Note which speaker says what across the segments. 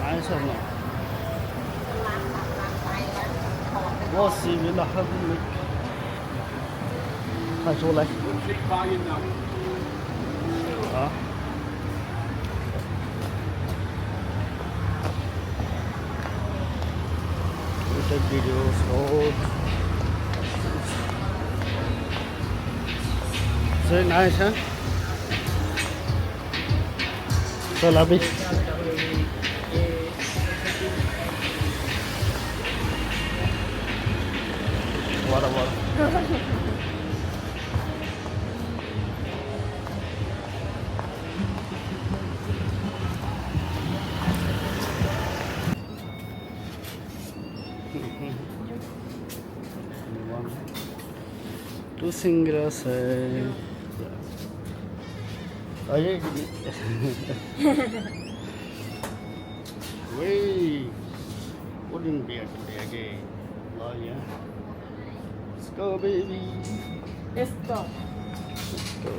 Speaker 1: nice or not? What's the villa having? Hãy số lấy. Đó. Take videos, hold. Very nice, huh? So lovely. Water. Two singers. Oh yeah. Wait. Wouldn't be today again. Oh yeah. Let's go, baby.
Speaker 2: Let's go.
Speaker 1: Let's go.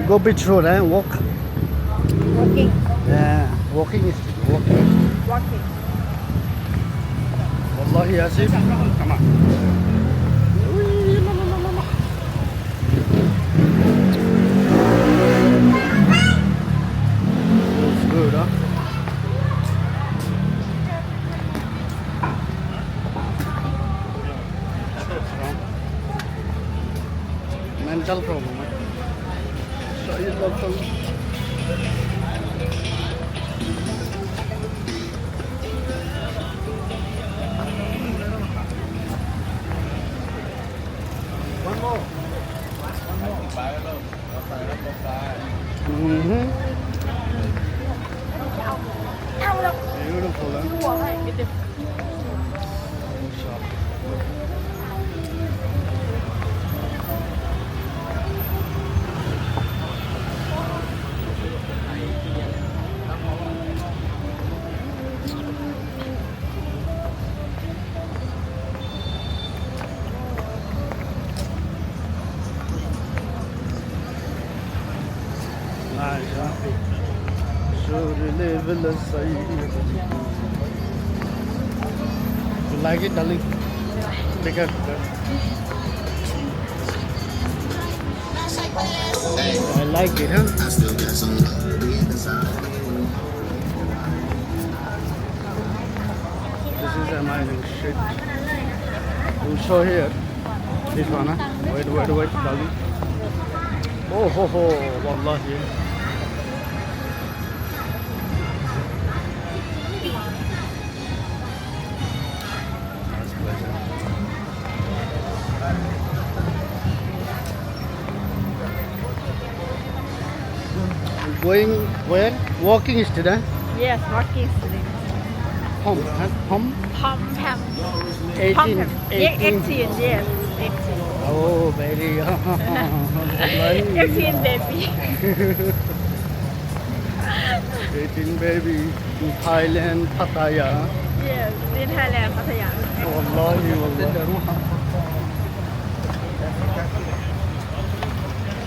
Speaker 1: Go beach road and walk.
Speaker 2: Walking.
Speaker 1: Yeah, walking is walking.
Speaker 2: Walking.
Speaker 1: Wallahi Asif. Come on. Looks good, huh? Mental problem. You love them. One more. Beautiful, huh? Nice, huh? You like it, darling? Take it. I like it, huh? This is amazing shit. We'll show here. This one, huh? Wait, darling. Oh, ho, ho, wallahi. Going where? Walking is today?
Speaker 2: Yes, walking today.
Speaker 1: Home, huh? Home?
Speaker 2: Pom.
Speaker 1: 18.
Speaker 2: 18, yes. 18.
Speaker 1: Oh, baby.
Speaker 2: 18 baby.
Speaker 1: 18 baby in Thailand, Pattaya.
Speaker 2: Yes, in Thailand, pattaya.
Speaker 1: Wallahi.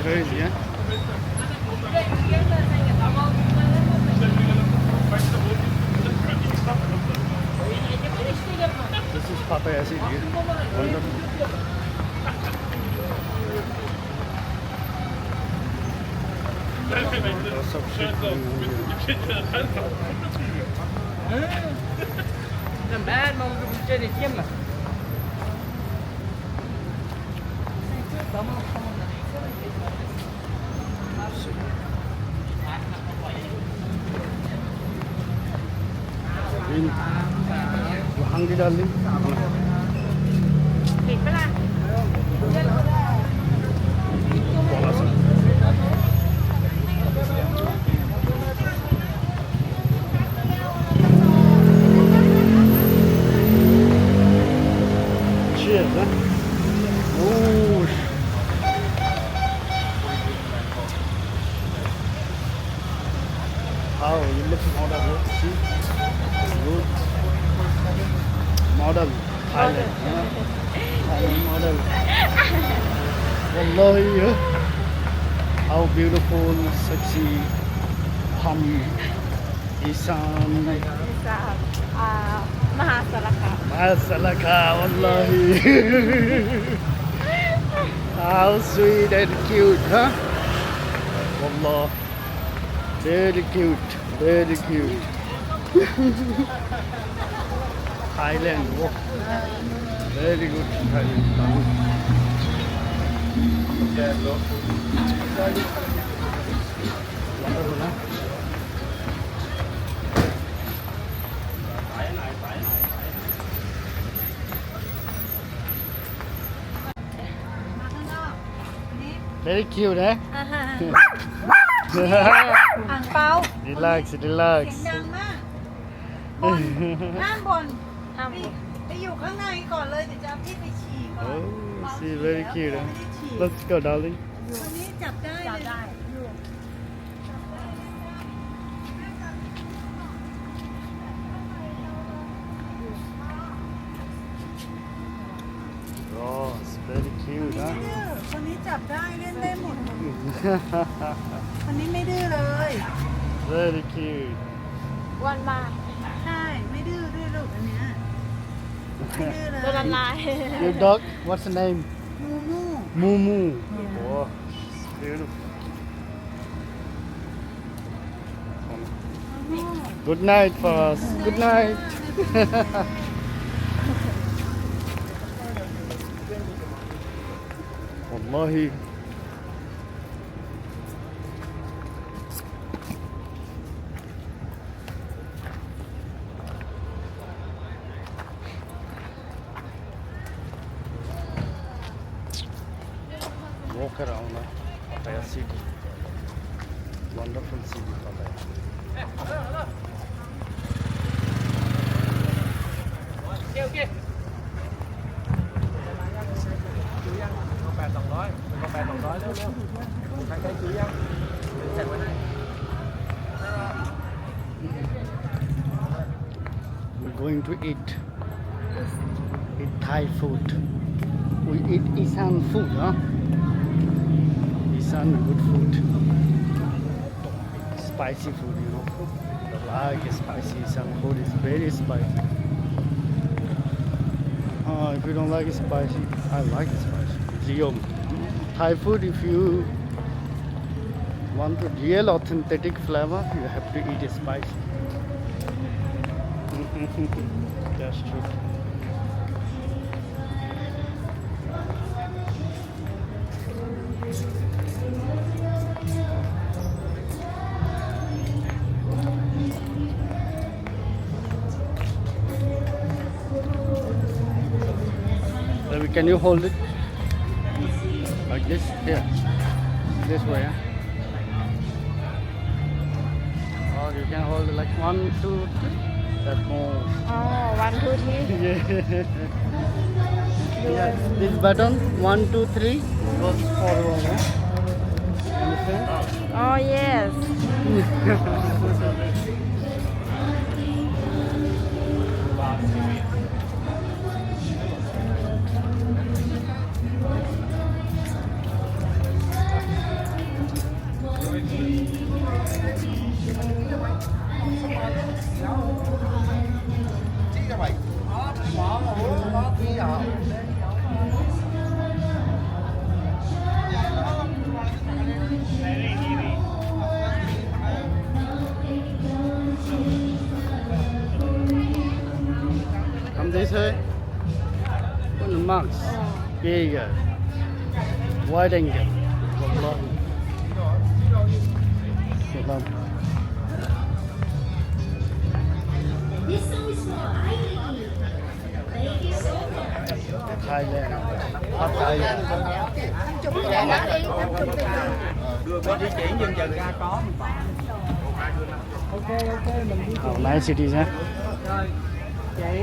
Speaker 1: Crazy, huh? This is Pattaya City. Wonderful. Lots of shit going on here.
Speaker 3: Làm bad mà chơi để chiêm mà. You hungry, darling?
Speaker 2: Thịt phải là.
Speaker 1: model. Thailand. Thailand model. Wallahi, how beautiful, sexy, hum, Isan.
Speaker 2: มหาสารคาม
Speaker 1: Masalaka, wallahi. How sweet and cute, huh? Wallah. Very cute, very cute. Thailand, oh. Very good Thailand. Wonderful, huh? Very cute, eh?
Speaker 4: อ่างเปา
Speaker 1: Relax, relax.
Speaker 4: เสียงดังมากบนห้ามบน
Speaker 2: ห้าม
Speaker 4: ไปอยู่ข้างในก่อนเลยเดี๋ยวจะเอาพี่ไปฉี่ก่อน
Speaker 1: Oh, see, very cute,
Speaker 4: ไม่
Speaker 1: huh?
Speaker 4: ได้ฉี่
Speaker 1: Let's go, darling.
Speaker 4: วันนี้จับได้เลยอยู่
Speaker 1: Oh, it's very cute,
Speaker 4: ไม่
Speaker 1: huh?
Speaker 4: ดื้อคนนี้จับได้เล่นได้หมดคนนี้ไม่ดื้อเลย
Speaker 1: Very cute.
Speaker 2: วันมา
Speaker 4: ใช่ไม่ดื้อด้วยลูกอันเนี้ยไม่ดื้อเลย
Speaker 2: โดนละลาย
Speaker 1: Your dog, what's the name?
Speaker 4: มูมู
Speaker 1: Mumu.
Speaker 4: Yeah.
Speaker 1: Oh, it's beautiful. Good night for us. Good night. Wallahi. Walk around Pattaya city. Wonderful city, Pattaya.
Speaker 3: Ok. Chú Giang, con bè tổng đói. Con bè tổng đói, léo. Hai cây chú Giang. Chạy qua đây.
Speaker 1: We're going to eat Thai food. We eat Isan food, huh? Isan good food. Spicy food, you know. I like spicy. Isan food is very spicy. If you don't like it spicy, I like it spicy. Real Thai food, if you want the real authentic flavor, you have to eat it spicy. That's true. Baby, can you hold it like this? Here, this way, huh? Or you can hold it like 1, 2, 3. That's more.
Speaker 2: อ๋อวันทูที
Speaker 1: Yes, this button 1, 2, 3 goes forward. Huh? Understand?
Speaker 2: อ๋อ yes
Speaker 1: Come this way. Put the marks. Bigger. Wide angle. Wallahi. Salam.
Speaker 5: This song is for Ivy. Thank you so much.
Speaker 1: Thailand. Pattaya.
Speaker 3: Đưa có địa chỉ nhưng giờ ra có mình bỏ. Ok, mình đi.
Speaker 1: Oh, nice cities, huh?
Speaker 3: Rồi. Chị.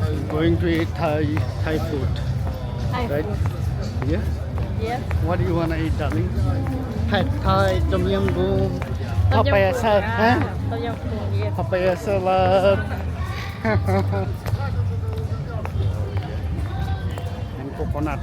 Speaker 1: I'm going to eat Thai food.
Speaker 2: Thai
Speaker 1: right?
Speaker 2: food.
Speaker 1: Yeah.
Speaker 2: Yes.
Speaker 1: What do you wanna eat, darling? Pad Thai, Tom Yum Goong,
Speaker 2: Tom yum
Speaker 1: papaya
Speaker 2: goong.
Speaker 1: salad, huh?
Speaker 2: Tom yum goong, yes.
Speaker 1: Papaya salad. And coconut.